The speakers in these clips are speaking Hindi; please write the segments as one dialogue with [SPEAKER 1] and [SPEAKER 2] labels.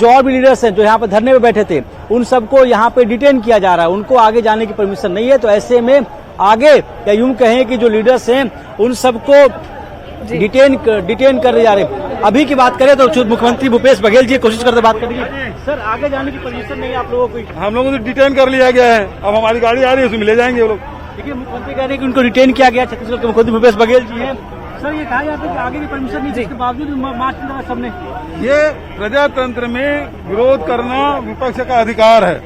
[SPEAKER 1] जो और भी लीडर्स हैं जो यहाँ पे धरने पे बैठे थे उन सबको यहाँ पे डिटेन किया जा रहा है, उनको आगे जाने की परमिशन नहीं है। तो ऐसे में आगे या यूं कहें कि जो लीडर्स हैं उन सबको डिटेन कर जा रहे। अभी की बात करें तो मुख्यमंत्री भूपेश बघेल जी कोशिश करते बात करेंगे। सर आगे जाने की परमिशन नहीं है आप लोगों को?
[SPEAKER 2] हम लोगों को डिटेन कर लिया गया है, अब हमारी गाड़ी आ रही है उसमें ले जाएंगे वो लोग।
[SPEAKER 1] देखिए मुख्यमंत्री कह रहे हैं कि उनको डिटेन किया गया, छत्तीसगढ़ के मुख्यमंत्री भूपेश बघेल जी हैं। सर ये कहा जाता है कि आगे की परमिशन नहीं, जिसके बावजूद मार्च चल सबने।
[SPEAKER 2] ये प्रजातंत्र में विरोध करना विपक्ष का अधिकार है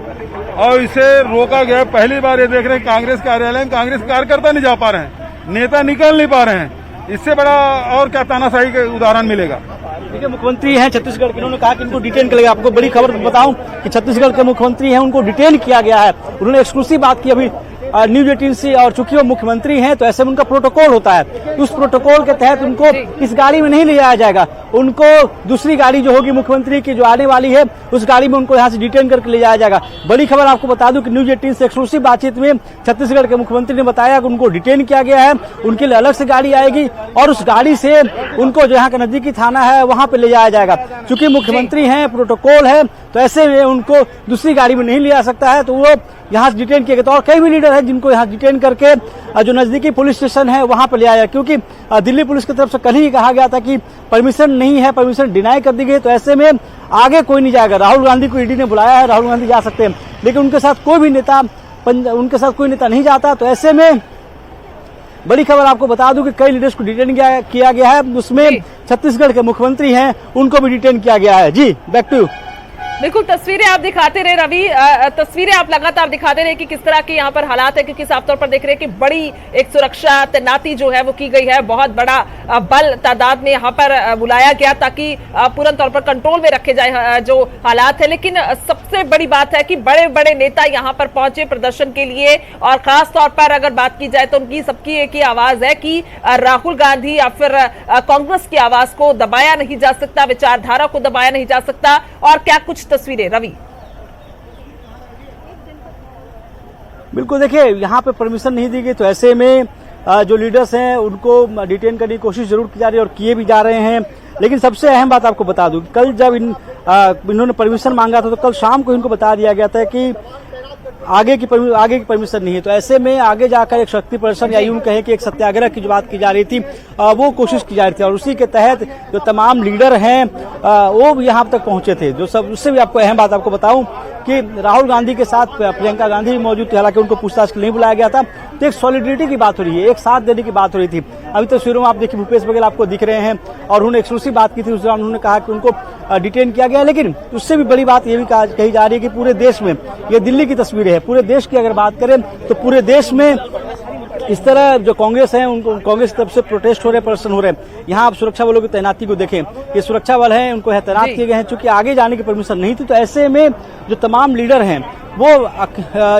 [SPEAKER 2] और इसे रोका गया। पहली बार ये देख रहे हैं कांग्रेस कार्यालय में कांग्रेस कार्यकर्ता नहीं जा पा रहे हैं, नेता निकल नहीं पा रहे हैं। इससे बड़ा और क्या तानाशाही का उदाहरण मिलेगा।
[SPEAKER 1] देखिए मुख्यमंत्री हैं छत्तीसगढ़ के, उन्होंने कहा कि इनको डिटेन किया गया। आपको बड़ी खबर बताऊं कि छत्तीसगढ़ के मुख्यमंत्री हैं, उनको डिटेन किया गया है। उन्होंने एक्सक्लूसिव बात की अभी न्यूज 18 से, और चूंकि वो मुख्यमंत्री हैं तो ऐसे में उनका प्रोटोकॉल होता है, तो उस प्रोटोकॉल के तहत उनको इस गाड़ी में नहीं ले जाया जाएगा। उनको दूसरी गाड़ी जो होगी मुख्यमंत्री की जो आने वाली है उस गाड़ी में उनको यहाँ से डिटेन करके ले जाया जाएगा। बड़ी खबर आपको बता दूं कि न्यूज 18 से एक्सक्लूसिव बातचीत में छत्तीसगढ़ के मुख्यमंत्री ने बताया कि उनको डिटेन किया गया है, उनके लिए अलग से गाड़ी आएगी और उस गाड़ी से उनको जो यहाँ का नजदीकी थाना है वहां पे ले जाया जाएगा। चूंकि मुख्यमंत्री हैं, प्रोटोकॉल है, तो ऐसे में उनको दूसरी गाड़ी में नहीं ले जा सकता है, तो वो यहाँ से डिटेन किया गया। तो और कई भी लीडर हैं जिनको यहाँ डिटेन करके जो नजदीकी पुलिस स्टेशन है वहां पर ले आया, क्योंकि दिल्ली पुलिस की तरफ से कल ही कहा गया था कि परमिशन नहीं है, परमिशन डिनाई कर दी गई। तो ऐसे में आगे कोई नहीं जाएगा। राहुल गांधी को ईडी ने बुलाया है, राहुल गांधी जा सकते हैं, लेकिन उनके साथ कोई नेता नहीं जाता। तो ऐसे में बड़ी खबर आपको बता दूं कि कई लीडर्स को डिटेन किया गया है, उसमें छत्तीसगढ़ के मुख्यमंत्री हैं उनको भी डिटेन किया गया है। जी बैक टू यू।
[SPEAKER 3] बिल्कुल तस्वीरें आप दिखाते रहे रवि, तस्वीरें आप लगातार दिखाते रहे कि किस तरह के यहाँ पर हालात है, क्योंकि साफ तौर पर देख रहे हैं कि बड़ी एक सुरक्षा तैनाती जो है वो की गई है। बहुत बड़ा बल तादाद में यहाँ पर बुलाया गया ताकि पूर्ण तौर पर कंट्रोल में रखे जाए जो हालात है। लेकिन सबसे बड़ी बात है कि बड़े बड़े नेता यहाँ पर पहुंचे प्रदर्शन के लिए, और खास तौर पर अगर बात की जाए तो उनकी सबकी एक ही आवाज है कि राहुल गांधी या फिर कांग्रेस की आवाज को दबाया नहीं जा सकता, विचारधारा को दबाया नहीं जा सकता। और क्या कुछ तस्वीरें रवि?
[SPEAKER 1] बिल्कुल, देखिए यहाँ पे परमिशन नहीं दी गई, तो ऐसे में जो लीडर्स हैं उनको डिटेन करने की कोशिश जरूर की जा रही है और किए भी जा रहे हैं। लेकिन सबसे अहम बात आपको बता दूं, कल जब इन्होंने परमिशन मांगा था तो कल शाम को इनको बता दिया गया था कि आगे की परमिशन नहीं है। तो ऐसे में आगे जाकर एक शक्ति प्रदर्शन या यूं कहें कि एक सत्याग्रह की जो बात की जा रही थी वो कोशिश की जा रही थी, और उसी के तहत जो तमाम लीडर हैं वो यहाँ तक पहुंचे थे। जो सब उससे भी आपको अहम बात आपको बताऊं कि राहुल गांधी के साथ प्रियंका गांधी भी मौजूद थी, हालांकि उनको पूछताछ के लिए नहीं बुलाया गया था। तो एक सॉलिडिटी की बात हो रही है, एक साथ देने की बात हो रही थी। अभी तस्वीरों में आप देखिए भूपेश बघेल आपको दिख रहे हैं, और उन्होंने एक्सक्लूसिव बात की थी। उस दौरान उन्होंने कहा कि उनको डिटेन किया गया। लेकिन उससे भी बड़ी बात ये भी कही जा रही है कि पूरे देश में, ये दिल्ली की तस्वीरें हैं, पूरे देश की अगर बात करें तो पूरे देश में इस तरह जो कांग्रेस है उनको कांग्रेस की तरफ से प्रोटेस्ट हो रहे हैं, प्रदर्शन हो रहे हैं। यहाँ आप सुरक्षा बलों की तैनाती को देखें, ये सुरक्षा बल हैं, उनको तैनात किए गए हैं, चूंकि आगे जाने की परमिशन नहीं थी। तो ऐसे में जो तमाम लीडर हैं वो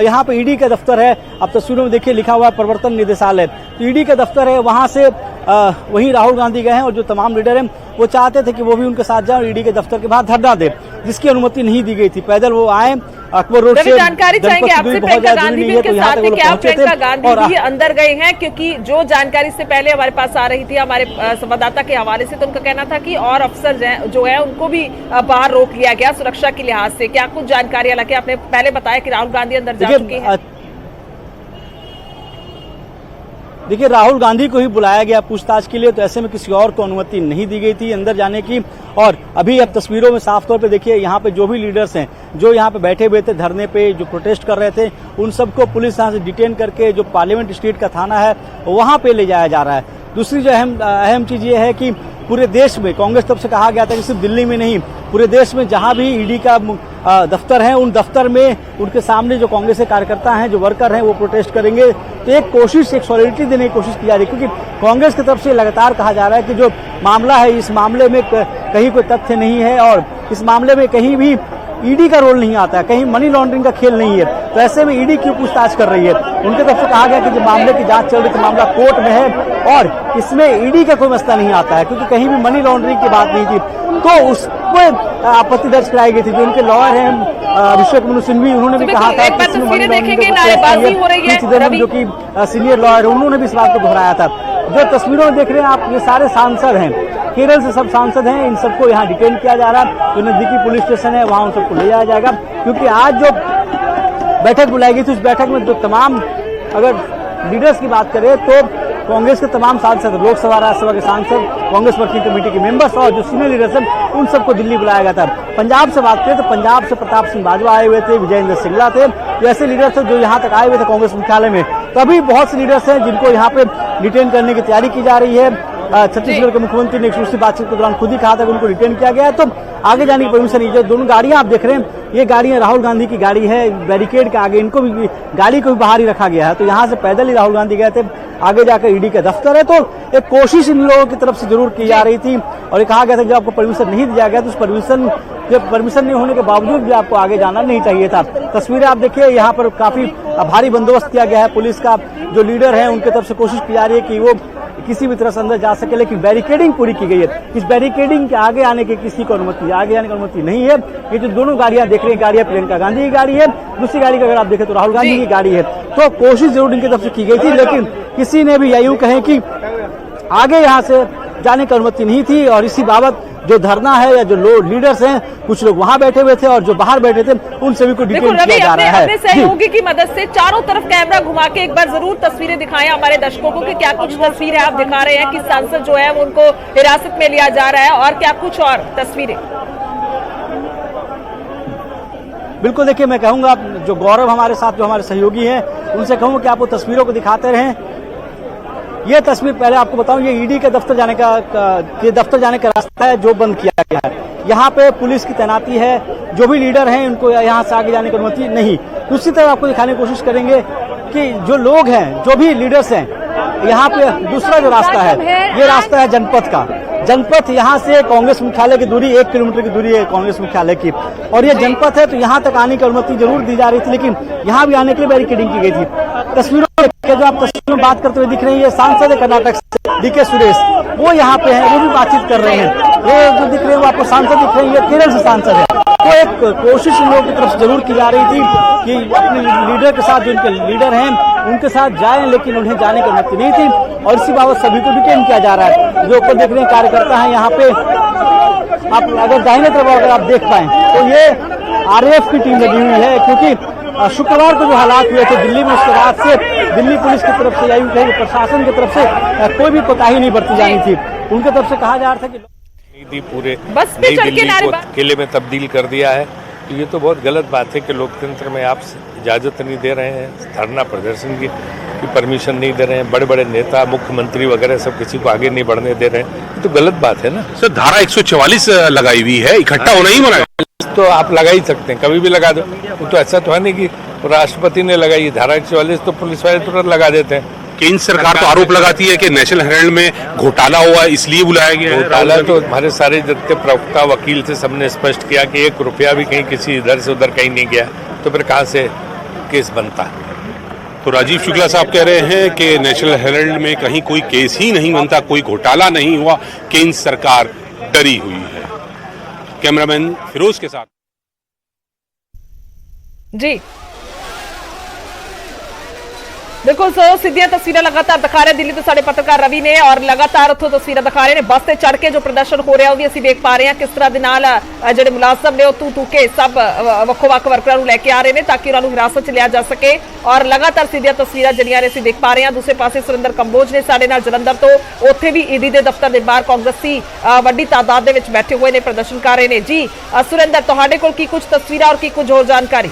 [SPEAKER 1] यहाँ पे ईडी का दफ्तर है, आप तस्वीरों में देखिए लिखा हुआ है प्रवर्तन निदेशालय, तो ईडी का दफ्तर है, वहां से वहीं राहुल गांधी गए हैं। और जो तमाम लीडर हैं वो चाहते थे कि वो भी उनके साथ जाएं और ईडी के दफ्तर के बाहर धरना दे, जिसकी अनुमति नहीं दी गई थी। पैदल वो आए अकबर रोड से।
[SPEAKER 3] जानकारी चाहेंगे आपसे, प्रियंका गांधी भी उनके साथ है, क्या प्रियंका गांधी भी अंदर गए हैं? क्योंकि जो जानकारी से पहले हमारे पास आ रही थी हमारे संवाददाता के हवाले से, तो उनका कहना था कि और अफसर जो है उनको भी बाहर रोक लिया गया सुरक्षा के लिहाज से। क्या कुछ जानकारी? हालांकि आपने पहले बताया कि राहुल गांधी अंदर जा चुके हैं।
[SPEAKER 1] देखिए राहुल गांधी को ही बुलाया गया पूछताछ के लिए, तो ऐसे में किसी और को अनुमति नहीं दी गई थी अंदर जाने की। और अभी अब तस्वीरों में साफ तौर पे देखिए यहाँ पे जो भी लीडर्स हैं जो यहाँ पे बैठे हुए थे धरने पे, जो प्रोटेस्ट कर रहे थे, उन सबको पुलिस यहाँ से डिटेन करके जो पार्लियामेंट स्ट्रीट का थाना है वहां पे ले जाया जा रहा है। दूसरी जो अहम चीज ये है कि पूरे देश में कांग्रेस तरफ से कहा गया था कि सिर्फ दिल्ली में नहीं, पूरे देश में जहां भी ईडी का दफ्तर है उन दफ्तर में उनके सामने जो कांग्रेस के कार्यकर्ता हैं, जो वर्कर हैं, वो प्रोटेस्ट करेंगे। तो एक कोशिश, एक सॉलिडिटी देने की कोशिश की जा रही है, क्योंकि कांग्रेस की तरफ से लगातार कहा जा रहा है कि जो मामला है इस मामले में कहीं कोई तथ्य नहीं है और इस मामले में कहीं भी ईडी का रोल नहीं आता है, कहीं मनी लॉन्ड्रिंग का खेल नहीं है। तो ऐसे में ईडी क्यों पूछताछ कर रही है? उनके तरफ से कहा गया कि जो मामले की जांच चल रही थी, मामला कोर्ट में है और इसमें ईडी का कोई मसला नहीं आता है, क्योंकि कहीं भी मनी लॉन्ड्रिंग की बात नहीं थी। तो उस पर आपत्ति दर्ज कराई गई थी। जो उनके लॉयर हैं अभिषेक मनु सिंघवी, उन्होंने भी कहा था कि जो कि सीनियर लॉयर, उन्होंने भी इस बात को दोहराया था। जो तस्वीरों में देख रहे हैं आप, ये सारे सांसद हैं, केरल से सब सांसद हैं, इन सबको यहाँ डिटेन किया जा रहा है। जो नजदीकी पुलिस स्टेशन है वहाँ उन सबको ले जाया जाएगा, क्योंकि आज जो बैठक बुलाई गई थी उस बैठक में जो तमाम, अगर लीडर्स की बात करें तो कांग्रेस के तमाम सांसद, लोकसभा राज्यसभा के सांसद, कांग्रेस वर्किंग कमेटी के मेंबर्स और जो सीनियर लीडर्स हैं उन सबको दिल्ली बुलाया गया था। पंजाब से बात करें तो पंजाब से प्रताप सिंह बाजवा आए हुए थे, विजयेंद्र सिंगला थे, तो ऐसे लीडर्स थे जो यहाँ तक आए हुए थे कांग्रेस मुख्यालय में। तभी बहुत से लीडर्स हैं जिनको यहाँ पे डिटेन करने की तैयारी की जा रही है। छत्तीसगढ़ के मुख्यमंत्री ने एक बातचीत के दौरान खुद ही कहा था कि उनको डिटेन किया गया है, तो आगे जाने की परमिशन नहीं। जो दोनों गाड़ियां आप देख रहे हैं, ये गाड़ियां राहुल गांधी की गाड़ी है, बैरिकेड के आगे इनको भी, गाड़ी को भी बाहर ही रखा गया है। तो यहाँ से पैदल ही राहुल गांधी गए थे, आगे जाकर ईडी का दफ्तर है। तो एक कोशिश इन लोगों की तरफ से जरूर की जा रही थी और ये कहा गया था जब आपको परमिशन नहीं दिया गया तो उस परमिशन नहीं होने के बावजूद भी आपको आगे जाना नहीं चाहिए था। तस्वीरें आप देखिए, यहाँ पर काफी भारी बंदोबस्त किया गया है पुलिस का। जो लीडर है उनकी तरफ से कोशिश की जा रही है कि वो किसी भी तरह से अंदर जा सके, लेकिन बैरिकेडिंग पूरी की गई है। इस बैरिकेडिंग के आगे आने की किसी को अनुमति, आगे आने की अनुमति नहीं है। ये जो दोनों गाड़ियां देख रहे हैं, गाड़ियां प्रियंका गांधी की गाड़ी है, दूसरी गाड़ी का अगर आप देखें तो राहुल गांधी की गाड़ी है। तो कोशिश जरूर इनकी तरफ से की गई थी, लेकिन किसी ने भी, या यूं कहें कि आगे यहाँ से जाने की अनुमति नहीं थी। और इसी बाबत जो धरना है या जो लीडर्स हैं, कुछ लोग वहां बैठे हुए थे और जो बाहर बैठे थे उन सभी को डिटेन किया जा रहा है।
[SPEAKER 3] अपने सहयोगी की मदद से चारों तरफ कैमरा घुमा के एक बार जरूर तस्वीरें दिखाएं हमारे दर्शकों को कि क्या कुछ तस्वीरें आप दिखा रहे हैं कि सांसद जो है उनको हिरासत में लिया जा रहा है और क्या कुछ और तस्वीरें।
[SPEAKER 1] बिल्कुल, देखिए मैं कहूंगा जो गौरव हमारे साथ, जो हमारे सहयोगी हैं, उनसे कहूंगा कि आप वो तस्वीरों को दिखाते रहें। ये तस्वीर पहले आपको बताऊं, ये ईडी के दफ्तर जाने का रास्ता है जो बंद किया गया है। यहाँ पे पुलिस की तैनाती है, जो भी लीडर हैं उनको यहाँ से आगे जाने की अनुमति नहीं। दूसरी तरफ आपको दिखाने की कोशिश करेंगे कि जो लोग हैं, जो भी लीडर्स हैं, यहाँ पे दूसरा जो रास्ता है, ये रास्ता है जनपथ का। जनपथ यहाँ से कांग्रेस मुख्यालय की दूरी 1 किलोमीटर की दूरी है कांग्रेस मुख्यालय की, और ये जनपथ है। तो यहाँ तक आने की अनुमति जरूर दी जा रही थी, लेकिन यहाँ भी आने के लिए बैरिकेडिंग की गई थी। तस्वीरों में जो आप तस्वीरों में बात करते हुए दिख रहे हैं, ये सांसद है कर्नाटक से डीके सुरेश, वो यहाँ पे हैं, वो भी बातचीत कर रहे हैं। ये जो दिख रहे हैं वो आपको सांसद दिख रहे हैं, ये केरल से सांसद है। तो एक कोशिश इन लोगों की तरफ से जरूर की जा रही थी कि अपने लीडर के साथ, जो इनके लीडर हैं उनके साथ जाएं, लेकिन उन्हें जाने की अनुमति नहीं थी और इसी बाबत सभी को डिटेन किया जा रहा है। जो ऊपर देख रहे हैं कार्यकर्ता हैं यहाँ पे, आप अगर दाहिने तरफ अगर आप देख पाए तो ये आरएएफ की टीम लगी हुई है, क्योंकि शुक्रवार को जो हालात हुए थे दिल्ली में, उसके बाद से दिल्ली पुलिस की तरफ से या यूं कहें प्रशासन की तरफ से कोई भी कोताही नहीं बरती जानी थी। उनकी तरफ से कहा जा रहा था कि
[SPEAKER 4] पूरे नई दिल्ली को किले में तब्दील कर दिया है। तो ये तो बहुत गलत बात है कि लोकतंत्र में आप इजाजत नहीं दे रहे हैं, धरना प्रदर्शन की परमिशन नहीं दे रहे हैं, बड़े बड़े नेता, मुख्यमंत्री वगैरह सब किसी को आगे नहीं बढ़ने दे रहे हैं। तो गलत बात है ना
[SPEAKER 5] सर। धारा 144 लगाई हुई है, इकट्ठा होना ही मना है।
[SPEAKER 4] तो आप लगा ही सकते हैं, कभी भी लगा दो। वो तो ऐसा तो है नहीं कि राष्ट्रपति ने लगाई धारा 144, तो पुलिस वाले तुरंत लगा देते हैं।
[SPEAKER 5] केंद्र सरकार तो आरोप लगाती है कि नेशनल हेराल्ड में घोटाला हुआ, इसलिए बुलाया गया है।
[SPEAKER 4] घोटाला तो हमारे सारे जितने प्रवक्ता, वकील से सबने स्पष्ट किया कि 1 रुपया भी कहीं किसी इधर से उधर कहीं नहीं गया, तो फिर कहाँ से केस बनता है।
[SPEAKER 5] तो राजीव शुक्ला साहब कह रहे हैं कि नेशनल हेराल्ड में कहीं कोई केस ही नहीं बनता, कोई घोटाला नहीं हुआ, केंद्र सरकार डरी हुई है। कैमरामैन फिरोज के साथ
[SPEAKER 3] जी बिल्कुल सो सीधियां तस्वीरें लगातार दिखा रहे दिल्ली तो साडे पत्रकार रवि ने, और लगातार उथों तस्वीरें दिखा रहे ने बस से चढ़ के जो प्रदर्शन हो रहा भी असीं देख पा रहे हैं किस तरह दे नाल जिहड़े मुलाजम ने तू तू के सब ਵੱਖ-ਵੱਖ वर्करां नूं लैके आ रहे हैं ताकि उन्होंने हिरासत च लिया जा सके। और लगातार सीधियां तस्वीरां जिहड़ियां ने असीं देख पा रहे हैं। दूसरे पासे सुरेंद्र कंबोज ने साडे नाल जलंधर तो उत्थे भी ईडी के दफ्तर के बाहर कांग्रेसी वड्डी तादाद दे विच बैठे हुए ने, प्रदर्शन कर रहे हैं। जी सुरेंद्र, तुहाडे कोल की कुछ तस्वीरां और की कुछ होर जानकारी?